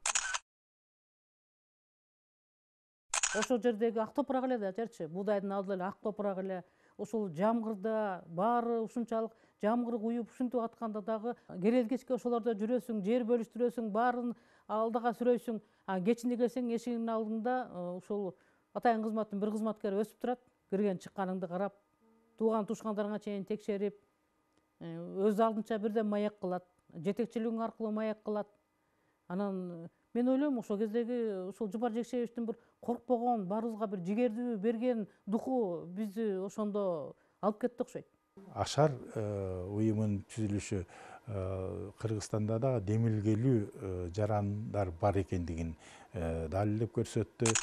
S10: Ошол жердеги ак топурак эле да жерчи, буудайдын алды эле ак топурак эле. Ошол жамгырда баары ушунчалык жамгыр куюп ушинтип атканда дагы керел кечке ошолордо жүрөсүң, жер бөлүштүрөсүң, баарын алдыга сүрөйсүң. Кечинде келсең эшигиңдин алдында ушул атайын кызматтын бир кызматкери өсүп турат. Кирген чыкканыңды карап, тууган тушкандарыңа чейин текшерип, өз алдынча бирден маек кылат, жетекчилигиң аркылуу маек кылат. Анан мен ойлойм ошол кездеги ушул Жупар Жекшеевичтин бир коркпогон, баарыбызга бир жигердүү берген духу бизди ошондо алып кетти окшойт.
S7: Ашар уюмунун түзүлүшү Кыргызстанда да демилгелүү жарандар бар экендигин далилдеп көрсөттү.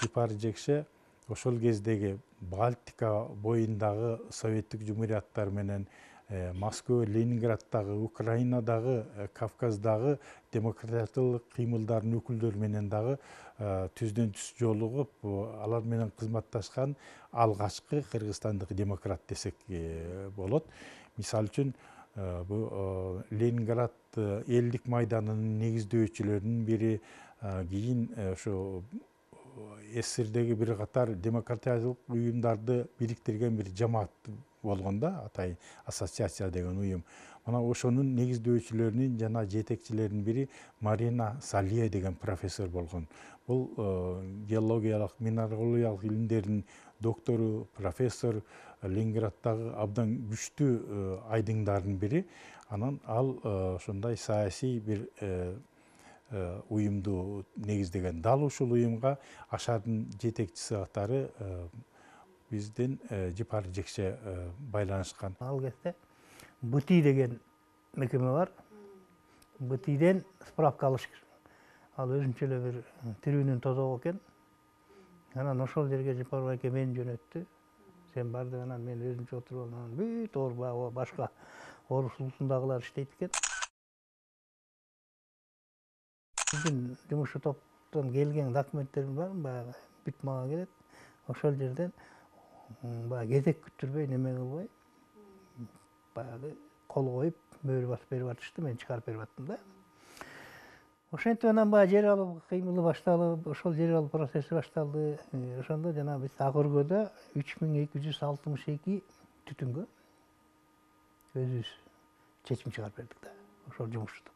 S7: Жипар Жекше ошол кездеги Балтика боюндагы советтик жумурияттар менен Москва, Ленинграддагы, Украинадагы, Кавказдагы демократиялык кыймылдардын өкүлдөрү менен дагы түздөн түз жолугуп, алар менен кызматташкан алгачкы кыргызстандык демократ десек болот. Мисалы үчүн, бу Ленинград элдик майданынын негиздөөчүлөрүнүн бири, кийин ошо СССРдеги бир катар демократиялык уюмдарды бириктирген бир жамаат болгон да, атай ассоциация деген уюм. Мына ошонун негиздөөчүлөрүнүн жана жетекчилеринин бири Марина Салия деген профессор болгон. Бул геологиялык, минералогиялык илимдердин доктору, профессор, Ленинграддагы абдан күчтүү айдыңдардын бири. Анан ал ошондой саясий бир уюмду негиздеген. Дал ушул уюмга Ашардын жетекчиси катары биздин Жипар Жекше байланышкан.
S11: Ал кезде БТИ деген мекеме бар. БТИден справка алыш керек. Ал өзүнчө эле бир тирүүнүн тозогі экен. Анан ошол жерге Жипар байке мени жөнөттү. Сен бар деп, анан мен өзүнчө отуруп алып, бүт оор башка оорусуусундагылар иштейт экен. Биздин жумушчу топтон келген документтерим бар, баягы бүт мага келет. Ошол жерден баягы кезек күттүрбөй, неме кылбай, баягы кол коюп, мөөр басып берип атышты, мен чыгарып берип аттым да. Ошентип анан баягы жер алуу кыймылы башталып, ошол жер алуу процесси башталды. Ошондо жана биз Ак өргөдө 3262 түтүнгө өзүбүз чечим чыгарып бердик да. Ошол жумушту.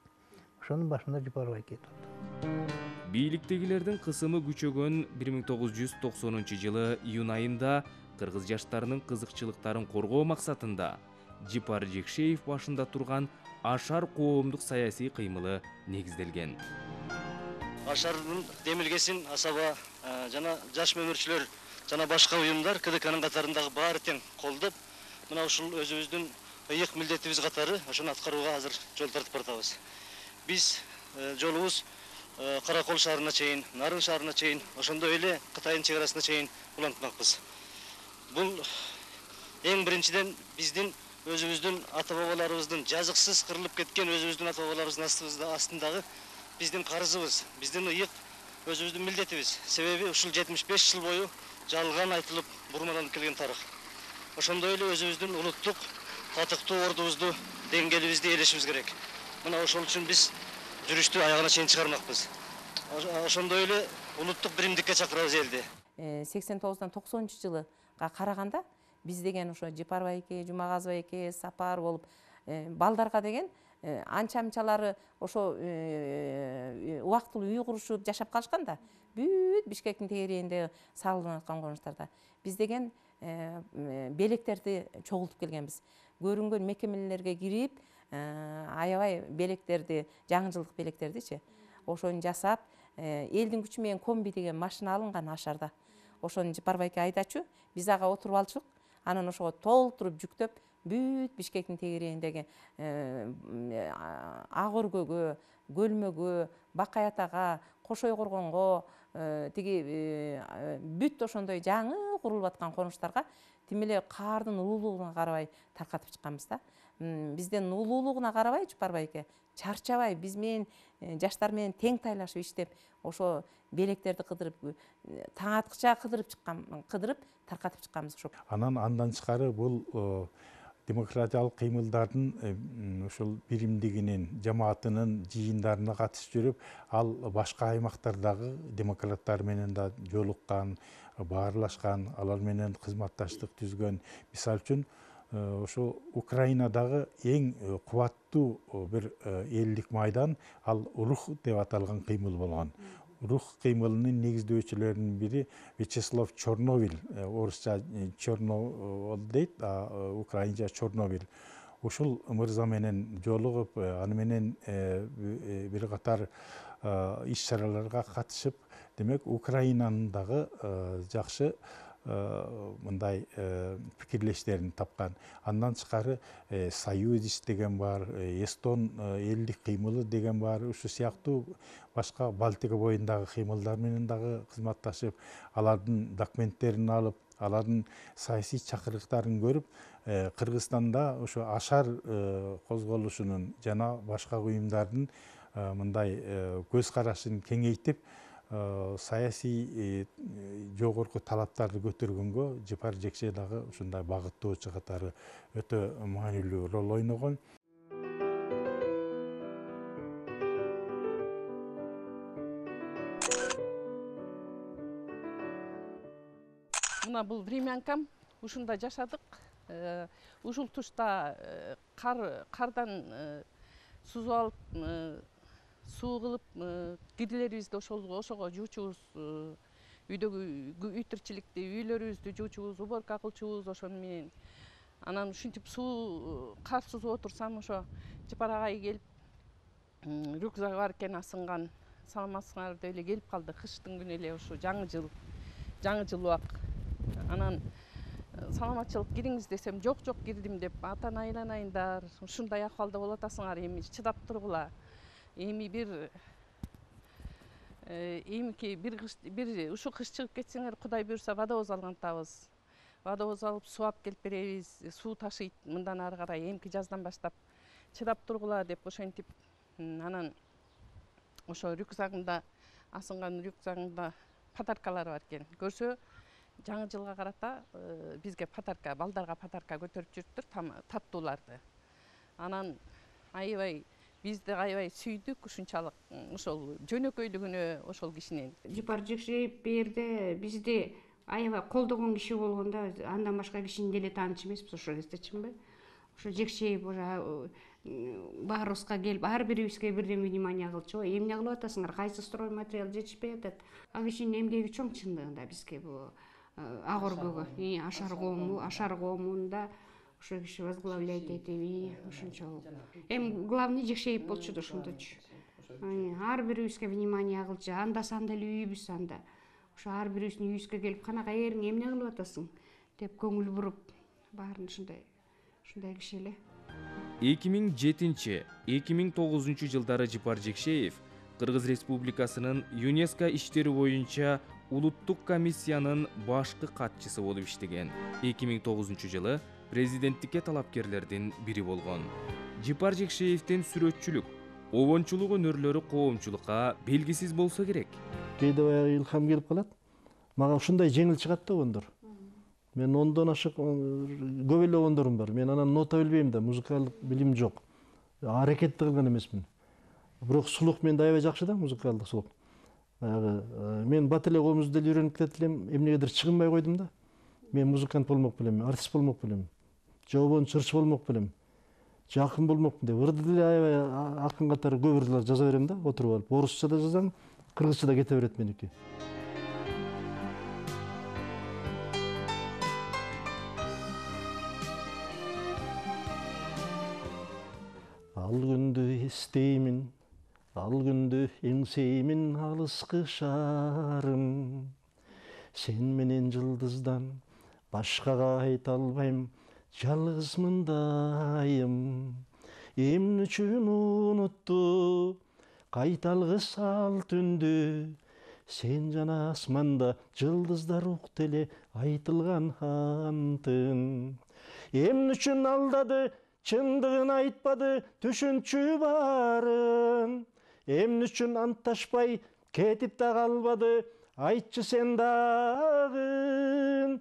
S11: Ошонун башында Жипар байке турду.
S1: Бийликтегилердин кысымы күчөгөн 1990 июнь айында кыргыз жаштарынын кызыкчылыктарын коргоо максатында Жипар Жекшеев башында турган Ашар коомдук саясий кыймылы негизделген.
S12: Ашардын демилгесин Асаба жана жаш мөмүрчүлөр жана башка уюмдар КДКнын катарындагы баары тең колдоп, мына ушул өзүбүздүн ыйык милдетибиз катары ошону аткарууга азыр жол тартып баратабыз. Биз жолубуз Каракол шаарына чейин, Нарын шаарына чейин, ошондой эле Кытайдын чек арасына чейин улантмакпыз. Бул эң биринчиден биздин өзүбүздүн ата-бабаларыбыздын жазыксыз кырылып кеткен өзүбүздүн ата-бабаларыбыздын астындагы биздин карызыбыз, биздин ыйык өзүбүздүн милдетибиз. Себеби ушул 75 жыл бою жалган айтылып бурмаланып келген тарых. Ошондой эле өзүбүздүн улуттук татыктуу ордубузду, деңгээлибизди элешибиз керек. Мына ошол үчүн биз жүрүштү аягына чейин чыгармакпыз. Ошондой эле улуттук биримдикке чакырабыз элди.
S8: 89-дан 90-жылга караганда биз деген ошо Жипар байке, Жумагаз байке, Сапар болуп балдарга деген анча-мынчалары ошо убактылуу үй курушуп жашап калышкан да. Бүт Бишкектин тегерегинде салынып аткан конуштарда. Биз деген белектерди чогултуп келгенбиз. Көрүнгөн мекемелерге кирип, аябай белектерди, жаңы жылдык белектердичи, ошону жасап, элдин күчү менен комби деген машина алынган Ашарда. Ошону Жипар байке айдачу, биз ага отуруп алчук, анан ошого толтуруп жүктөп, бүт Бишкектин тегерегиндеги Ак өргөгө, Көлмөгө, Бакай атага, Кошой коргонго, тиги бүт ошондой жаңы курулуп аткан конуштарга тим эле каардын улуулугуна карабай таркатып чыкканбыз да. Бизден улуулугуна карабай Жипар байке чарчабай, биз менен жаштар менен тең тайлашып иштеп, ошо белектерди кыдырып, таң аткыча кыдырып таркатып чыкканбыз ошо.
S7: Андан тышкары бул демократиялык кыймылдардын ошол биримдигинин, жамаатынын жыйындарына катышып жүрүп, ал башка аймактардагы демократтар менен да жолуккан, баарлашкан, алар менен кызматташтык түзгөн. Мисалы үчүн ошо Украинадагы эң кубаттуу бир элдик майдан ал Рух деп аталган кыймыл болгон. Рух кыймылынын негиздөөчүлөрүнүн бири Вячеслав Черновил, орусча Черновол дейт, украинча Черновил. Ушул мырза менен жолугуп, аны менен бир катар иш-чараларга катышып, демек Украинанын дагы жакшы мындай пикирлештерин тапкан. Андан тышкары Союзис деген бар, Эстон элдик кыймылы деген бар. Ушу сыяктуу башка Балтика боюндагы кыймылдар менен дагы кызматташып, алардын документтерин алып, алардын саясий чакырыктарын көрүп, Кыргызстанда ошо Ашар козголушунун жана башка уюмдардын мындай көз карашын кеңейтип, саясий жогорку талаптарды көтөргөнгө Жипар Жекше дагы ушундай багыттоочу катары өтө маанилүү роль ойногон.
S13: Мына бул времянкам, ушунда жашадык. Ушул тушта кардан сузуп алып, суу кылып, кирилерибизди ошого жуучубуз, үйдөгү үй тирчиликти, үйлөрүбүздү жуучубуз, уборка кылчубуз ошону менен. Анан ушинтип суу кар сузуп отурсам, ошо Жапар агай келип, рюкзагы бар экен асынган. Саламатсыңар деп эле келип калды, кыштын күнү эле, ушу жаңы жыл убак. Анан саламатчылык кириңиз десем, жок кирдим деп, атан айланайындар, ушундай акыбалда болуп атасыңар, эми чыдап тургула. Эми бир ушу кыш чыгып кетсеңер, Кудай буйрса водовоз алгантабыз. Водовоз алып суу алып келип беребиз, суу ташыйт мындан ары карай, эмки жаздан баштап чыдап тургула деп ошентип. Анан ошо рюкзагында, асынган рюкзагында подаркалар бар экен. Көрсө жаңы жылга карата бизге подарка, балдарга подарка көтөрүп жүрүптүр, таттууларды. Анан аябай бизди аябай сүйдүк, ушунчалык ошол жөнөкөйлүгүнө ошол кишинин.
S14: Жапар Жекшеев берде бизди аябай колдогон киши болгондо, андан башка кишини деле тааныш эмеспиз ошол кездечинби. Ошо Жекшеев баарыбызга келип, ар бирибизге бирден внимание кылчу. Эмне кылып атасыңар, кайсы строй материал жетишпей атат. Ал кишинин эмгеги чоң чындыгында бизге бул ак өргөгө, Ашар коомунда ошо киши возглавлять этип, ошончолук. Эми главный Жекшеев болчу да ошондочу. Ар бирибизге внимание кылчу, анда санда эле үйүбүз анда. Ошо ар бирибиздин үйүбүзгө келип, канака эриң, эмне кылып атасың деп көңүл буруп, баарын ушундай киши эле.
S1: 2007-2009 жылдары Жапар Жекшеев Кыргыз Республикасынын ЮНЕСКО иштери боюнча улуттук комиссиянын башкы катчысы болуп иштеген. 2009 жылы президенттикке талапкерлердин бири болгон. Жапар Жекшеевдин сүрөтчүлүк, обончулук өнөрлөрү коомчулукка белгисиз болсо керек.
S5: Кээде баягы илхам келип калат. Мага ушундай жеңил чыгат да ондор. Мен ондон ашык көп эле ондорум бар. Мен анан нота билбейм да, музыкалдык билим жок. Аракет кылган эмесмин. Бирок сулук менде аябай жакшы да, музыкалдык сулук. Баягы мен бат эле коомузду деле үйрөнүп кетет элем, эмнегедир чыгынбай койдум да. Мен музыкант болмок белем, артист болмок белем. Жобон чырчы болмок белем. Жакын болмокмун деп, ырды деле аябай акын катары көп ырдылар жаза берем да, отуруп алып. Орусча да жазам, кыргызча да кете берет меники. Ал күндү эстеймин, ал күндү эңсеймин алыскы шаарым. Сен менен жылдыздан башкага айта албайм, жалгызмындайым. Эмне үчүн унутту кайталгыс ал түндү. Сен жана асманда жылдыздар укты эле айтылган антын. Эмне үчүн алдады, чындыгын айтпады, түшүнчү барын. Эмне үчүн антташпай кетип да калбады, айтчы сен дагы.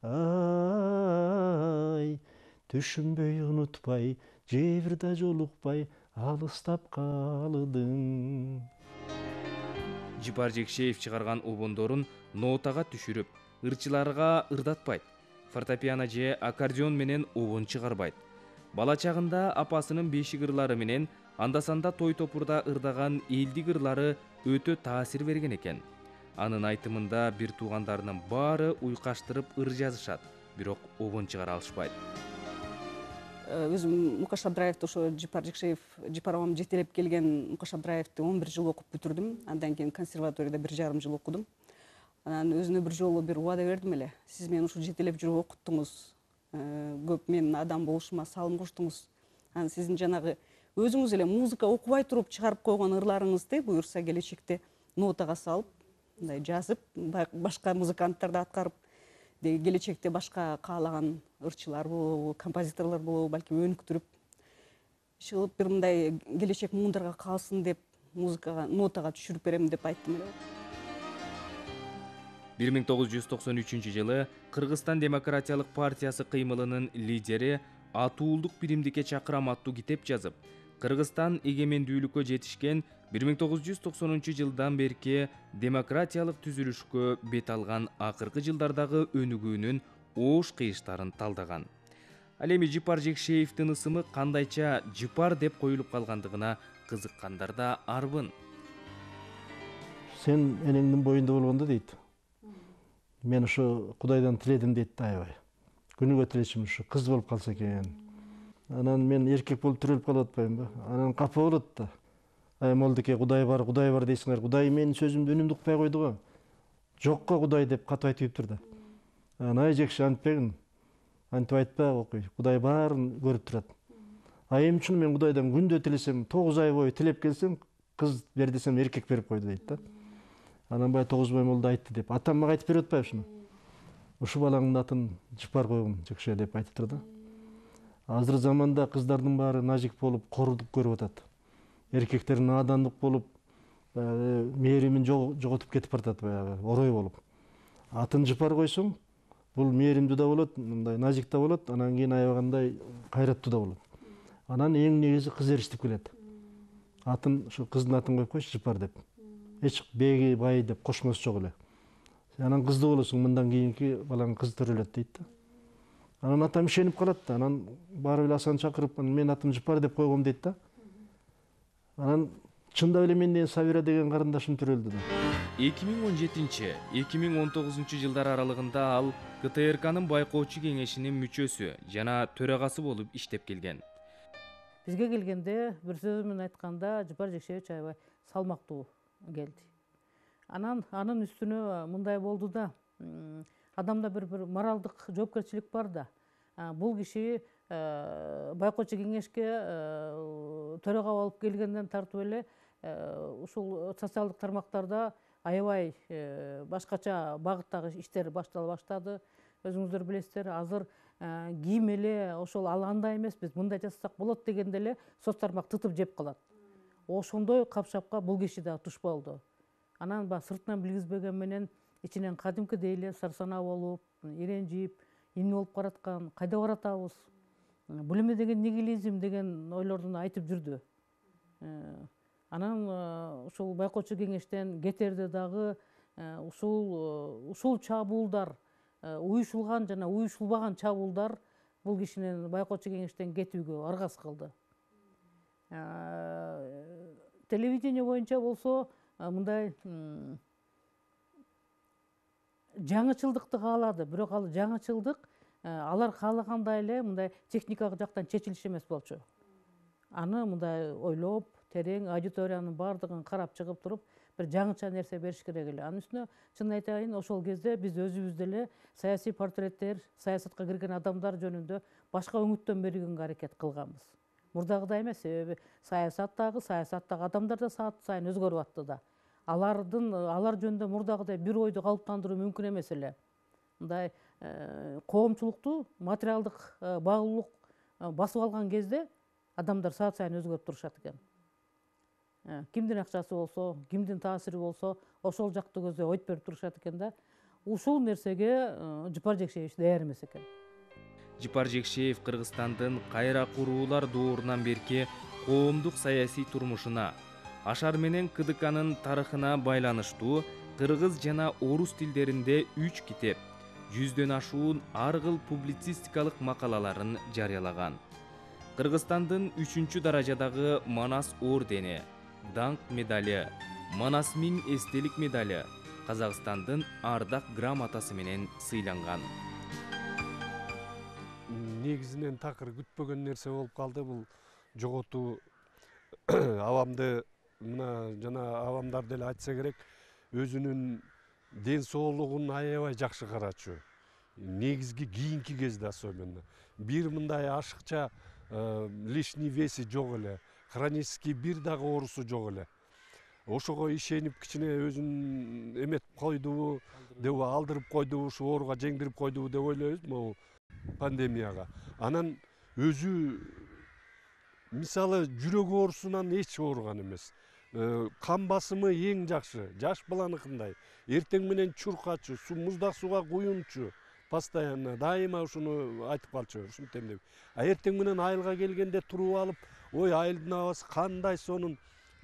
S5: Ай, түшүнбөй унутпай, же бир да жолукпай, алыстап калдың.
S1: Жапар Жекшеев чыгарган обондорун нотага түшүрүп, ырчыларга ырдатпайт. Фортепиано же аккордеон менен обон чыгарбайт. Бала чагында апасынын бешик ырлары менен анда-санда той топурда ырдаган элдик ырлары өтө таасир берген экен. Анын айтымында бир туугандарынын баары уйкаштырып ыр жазышат, бирок обон чыгара алышпайт.
S6: Өзүм Мукаш Абдраевди ошо Жапар Жекшеев, Жапар апам жетелеп келген Мукаш Абдраевди 11 жыл окуп бүтүрдүм. Андан кийин консерваторияда 1,5 жыл окудум. Анан өзүнө бир жолу бир убада бердим эле. Сиз мени ушу жетелеп жүрүп окуттуңуз. Көп менин адам болушума салым коштуңуз. Анан сиздин жанагы өзүңүз эле музыка окубай туруп чыгарып койгон ырларыңызды буюрса келечекте нотага салып, мындай жазып, башка музыканттарда аткарып, келечекте башка каалаган ырчылар болобу, композиторлор болобу, балки өнүктүрүп, чыгып бир мындай келечек муундарга калсын деп музыкага, нотага түшүрүп берем деп айттым эле.
S1: 1993 жылы Кыргызстан демократиялык партиясы кыймылынын лидери атуулдук биримдикке чакырам аттуу китеп жазып, Кыргызстан эгемендүүлүккө жетишкен 1990 берки демократиялык түзүлүшкө бет алган акыркы жылдардагы өнүгүүнүн оош кыйыштарын талдаган. Ал эми Жыпар Жекшеевдин ысымы кандайча Жыпар деп коюлуп калгандыгына кызыккандар да арбын.
S5: Сен энеңдин боюнда болгондо дейт. Мен ушу Кудайдан тиледим дейт да аябай. Күнүгө тилечим ушу кыз болуп калса экен. Анан мен эркек болуп төрөлүп калып атпаймынбы? Анан капа болот да. Молдуке Кудай бар дейсиңер. Кудай менин сөзүмдү үнүмдү укпай койду го. Жокко Кудай деп катып айтып тур да. Ай жекши антпегин. Антип айтпа окуй. Кудай баарын көрүп турат. Эми үчүн мен Кудайдан күндө тилесем, 9 ай бою тилеп келсем, кыз бер десем эркек берип койду дейт да. Анан баягы 9 ай молду айтты деп. Атам мага айтып берип атпайбы ушуну? Ушу балаңдын атын Жыпар койгум жекше деп айтып тур да. Азыр заманда кыздардын баары нажик болуп, корудуп көрүп атат. Эркектер наадандык болуп, мээримин жоготуп кетип баратат баягы, орой болуп. Атын Жыпар койсоң, бул мээримдүү да болот, мындай нажик да болот, анан кийин аябагандай кайраттуу да болот. Анан эң негизи кыз эриштип келет. Атын ушу кыздын атын коюп койчу Жыпар деп. Эч беги, бай деп кошмосу жок эле. Анан кыздуу болосуң, мындан кийинки балаң кыз төрөлөт дейт да. Анан атам ишенип калат да. Анан барып эле Асан чакырып, мен атым Жыпар деп койгом дейт да. Анан чындап эле менден Сабира деген карындашым төрөлдү да.
S1: 2017-2019 жылдар аралыгында ал КТРКнын байкоочу кеңешинин мүчөсү жана төрагасы болуп иштеп келген.
S10: Бизге келгенде бир сөзү менен айтканда Жыпар Жекшеевич аябай салмактуу келди. Анан анын үстүнө мындай болду да, адамда бир моралдык жоопкерчилик бар да. Бул киши байкоочу кеңешке төрага болуп келгенден тартып эле ушул социалдык тармактарда аябай башкача багыттагы иштер баштала баштады. Өзүңүздөр билесиздер, азыр ким эле ошол ал андай эмес, биз мындай жасасак болот дегенде эле соц тармак тытып жеп калат. Ошондой капшапка бул киши да туш болду. Анан сыртынан билгизбеген менен ичинен кадимкидей эле сарсанаа болуп, иренжип, эмне болуп бараткан, кайда баратабыз, бул эме деген нигилизм деген ойлордун айтып жүрдү. Анан ушул байкоочу кеңештен кетерде дагы ушул чабуулдар, уюшулган жана уюшулбаган чабуулдар бул кишинин байкоочу кеңештен кетүүгө аргас кылды. Телевидение боюнча болсо мындай жаңычылдыкты каалады, бирок ал жаңычылдык алар каалагандай эле мындай техникалык жактан чечилиш эмес болчу. Аны мындай ойлоп, терең аудиториянын баардыгын карап чыгып туруп, бир жаңыча нерсе бериш керек эле. Анын үстүнө чын айтайын, ошол кезде биз өзүбүз деле саясий портреттер, саясатка кирген адамдар жөнүндө башка үмүттөн бергенге аракет кылганбыз. Мурдагыдай эмес, себеби саясаттагы адамдар да саат сайын өзгөрүп атты да. Алар жөнүндө мурдагыдай бир ойду калыптандыруу мүмкүн эмес эле. Мындай коомчулукту материалдык багуулук басып алган кезде адамдар саат сайын өзгөрүп турушат экен. Кимдин акчасы болсо, кимдин таасири болсо, ошол жакты көздөй ойт берип турушат экен да. Ушул нерсеге Жыпар Жекшеевич даяр эмес экен.
S1: Жыпар Жекшеев Кыргызстандын кайра куруулар доорунан берки коомдук саясий турмушуна, Ашар менен КДКнын тарыхына байланыштуу кыргыз жана орус тилдеринде 3 китеп, 100дөн ашуун ар кыл публицистикалык макалаларын жарыялаган. Кыргызстандын 3-чү даражадагы Манас ордени, Даңк медали, Манас Миң эстелик медали, Казакстандын Ардак грамотасы менен сыйланган.
S3: Негизинен такыр күтпөгөн нерсе болуп калды. Бул жоготуу авамды мына жана авамдар деле айтса керек, өзүнүн ден соолугун аябай жакшы карачу. Негизги кийинки кезде особенно. Бир мындай ашыкча лишний веси жок эле. Хронический бир дагы оорусу жок эле. Ошого ишенип кичине өзүн эметип койдубу, деп алдырып койдубу, ушу ооруга жеңдирип койдубу деп ойлойбуз могу пандемияга. Анан өзү мисалы жүрөк оорусунан эч ооруган эмес. Кан басымы эң жакшы, жаш баланыкындай. Эртең менен чуркачу, муздак сууга куюнчу, постоянно, дайыма ушуну айтып калчу, ушинтем деп. Эртең менен айылга келгенде туруп алып, ой айылдын абасы кандай сонун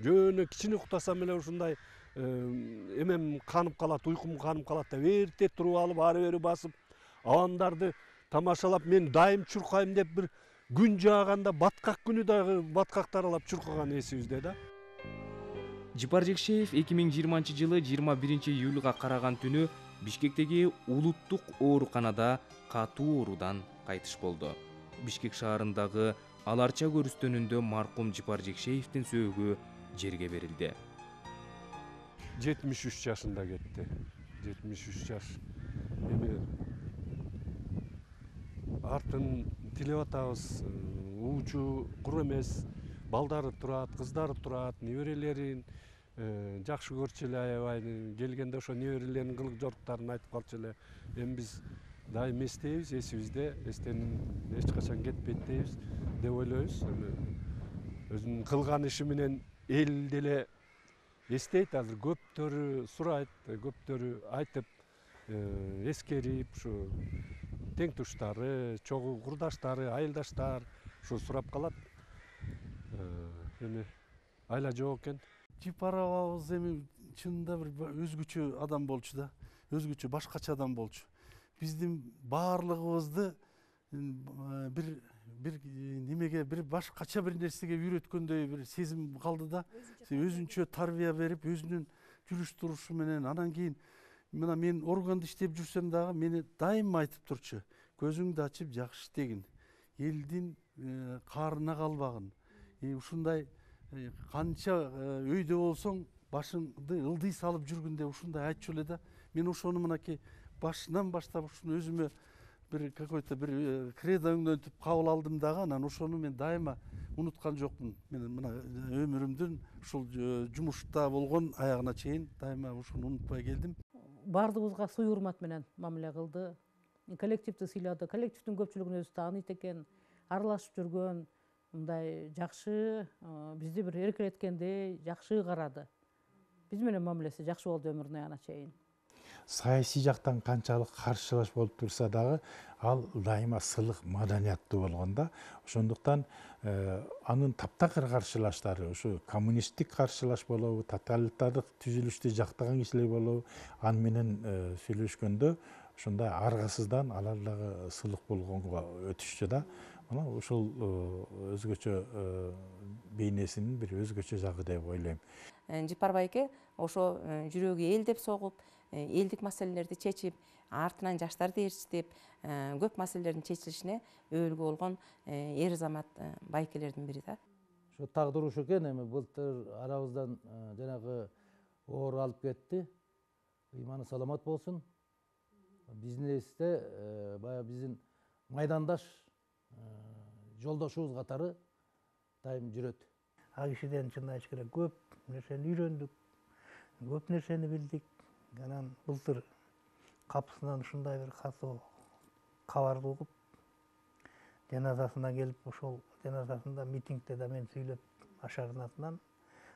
S3: жөнү кичине уктасам эле ушундай эмем канып калат, уйкум канып калат деп эрте туруп алып ары бери басып абамдарды тамашалап мен дайым чуркайм деп бир күн жааганда баткак күнү дагы баткакты аралап чуркаган эсибизде да.
S1: Жипар Жекшеев 2020 жылы 21 июлга караган түнү Бишкектеги улуттук ооруканада катуу оорудан кайтыш болду. Бишкек шаарындагы Аларча көрүстөнүндө маркум Жипар Жекшеевдин сөөгү жерге берилди.
S3: 73 жашында кетти. 73 жаш. Эми артын тилеп атабыз. Уучу кур эмес, балдары турат, кыздары турат, неберелерин жакшы көрчү эле аябай. Келгенде ошо неберелеринин кылык жоруктарын айтып калчу эле. Эми биз дайым эстейбиз, эсибизде, эстенин эч качан кетпейт дейбиз деп ойлойбуз. Өзүнүн кылган иши менен эл деле эстейт, азыр көптөрү сурайт, көптөрү айтып, эскерип, ушу тең туштары, чогуу курдаштары, айылдаштар ушу сурап калат. Эми айла жок экен.
S2: Жипар абабыз эми чынында бир өзгөчө адам болчу да, өзгөчө башкача адам болчу. Биздин баарлыгыбызды бир немеге, бир башкача бир нерсеге үйрөткөндөй бир сезим калды да. Өзүнчө тарбия берип, өзүнүн жүрүш турушу менен анан кийин мына мен органда иштеп жүрсөм дагы мени дайым айтып турчу. Көзүңдү ачып жакшы иштегин, элдин каарына калбагын. Ушундай канча өйдө болсоң башыңды ылдый салып жүргүн деп ушундай айтчу эле да. Мен ошону мынакей башынан баштап ушуну өзүмө бир какой-то бир кредо өңдөнтүп кабыл алдым дагы, анан ошону мен дайыма унуткан жокмун. Мен мына өмүрүмдүн ушул жумушта болгон аягына чейин дайыма ушуну унутпай келдим.
S10: Бардыгыбызга суй урмат менен мамиле кылды. Коллективди сыйлады. Коллективдин көпчүлүгүн өзү таанıyт экен, аралашып жүргөн, мындай жакшы, бизди бир эркелеткендей жакшы карады. Биз менен мамилеси жакшы болду өмүрүнүн аягына чейин.
S7: Саясий жактан канчалык каршылаш болуп турса дагы ал дайыма сылык, маданияттуу болгон да. Ошондуктан анын таптакыр каршылаштары, ушу коммунисттик каршылаш болобу, тоталитардык түзүлүштү жактаган кишилер болобу, аны менен сүйлөшкөндө ошондой аргасыздан алар дагы сылык болгонго өтүшчү да. Мына ушул өзгөчө бейнесинин бир өзгөчө жагы деп ойлойм.
S8: Жипар байке ошо жүрөгү эл деп согуп, элдик маселелерди чечип, артынан жаштарды ээрчитип, көп маселелердин чечилишине өбөлгө болгон эр замат байкелердин бири да.
S9: Ошо тагдыр ушу экен, эми былтыр арабыздан жанагы оору алып кетти. Ыйманы саламат болсун. Бизнесте баягы биздин майдандаш жолдошубуз катары дайым жүрөт.
S11: Ал кишиден чын айтыш керек, көп нерсени үйрөндүк, көп нерсени билдик. Анан былтыр капысынан ушундай бир катуу кабарды угуп, жаназасына келип, ошол жаназасында митингде да мен сүйлөп, Ашардын атынан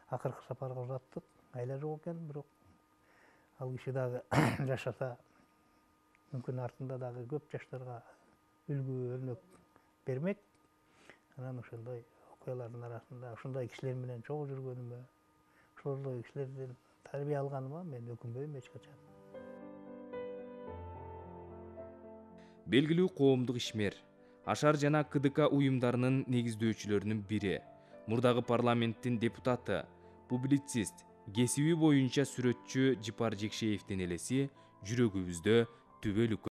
S11: акыркы сапарга узаттык. Айла жок экен, бирок ал киши дагы жашаса, мүмкүн артында дагы көп жаштарга үлгү өрнөк бермек. Анан ошондой окуялардын арасында ушундай кишилер менен чогуу жүргөнүмө, ошондой кишилерден тарбия алганыма мен өкүнбөйм эч качан.
S1: Белгилүү коомдук ишмер, Ашар жана КДК уюмдарынын негиздөөчүлөрүнүн бири, мурдагы парламенттин депутаты, публицист, кесиби боюнча сүрөтчү Жипар Жекшеевдин элеси жүрөгүбүздө түбөлүк